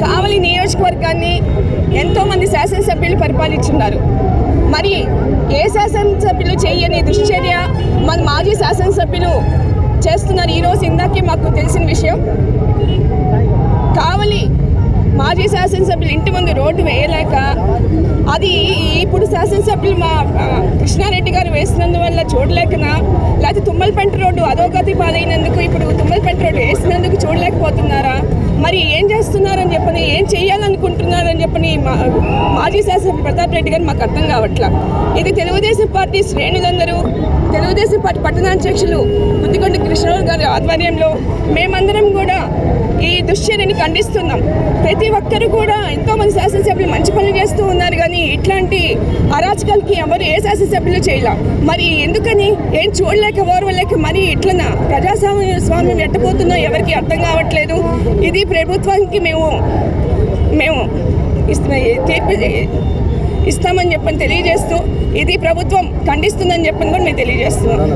కావలి నియోజకవర్గాన్ని ఎంతోమంది శాసనసభ్యులు పరిపాలించున్నారు. మరి ఏ శాసనసభ్యులు చేయని దుశ్చర్య మన మాజీ శాసనసభ్యులు చేస్తున్నారు. ఈరోజు ఇందాకే మాకు తెలిసిన విషయం, కావలి మాజీ శాసనసభ్యులు ఇంటి ముందు రోడ్డు వేయలేక అది ఇప్పుడు శాసనసభ్యులు మా కృష్ణారెడ్డి గారు వేసినందువల్ల చూడలేకనా, లేకపోతే తుమ్మలపెంట రోడ్డు అధోగతి పాలైనందుకు ఇప్పుడు తుమ్మలపెంట రోడ్డు వేసినందుకు చూడలేకపోతున్నారా, మరి ఏం చేస్తున్నారని చెప్పని, ఏం చేయాలనుకుంటున్నారని చెప్పని మాజీ శాసనసభ్యులు ప్రతాప్ రెడ్డి గారు మాకు అర్థం కావట్లా. ఇది తెలుగుదేశం పార్టీ శ్రేణులందరూ, తెలుగుదేశం పార్టీ పట్టణాధ్యక్షులు ముద్దిగొండ కృష్ణరావు గారి ఆధ్వర్యంలో మేమందరం కూడా ఈ దుశ్చర్యని ఖండిస్తున్నాం. ప్రతి ఒక్కరు కూడా ఎంతోమంది శాసనసభ్యులు మంచి పనులు చేస్తూ ఉన్నారు, కానీ ఇట్లాంటి అరాచకాలకి ఎవరు ఏ శాసనసభ్యులు చేయాల. మరి ఎందుకని ఏం చూడలేక ఓర్వలేక మరి ఇట్లనా ప్రజాస్వామ్యం ఎట్టబోతున్నా ఎవరికి అర్థం కావట్లేదు. ఇది ప్రభుత్వానికి మేము తీర్పు ఇస్తామని చెప్పని తెలియజేస్తూ, ఇది ప్రభుత్వం ఖండిస్తుందని చెప్పని కూడా మేము తెలియజేస్తున్నాం.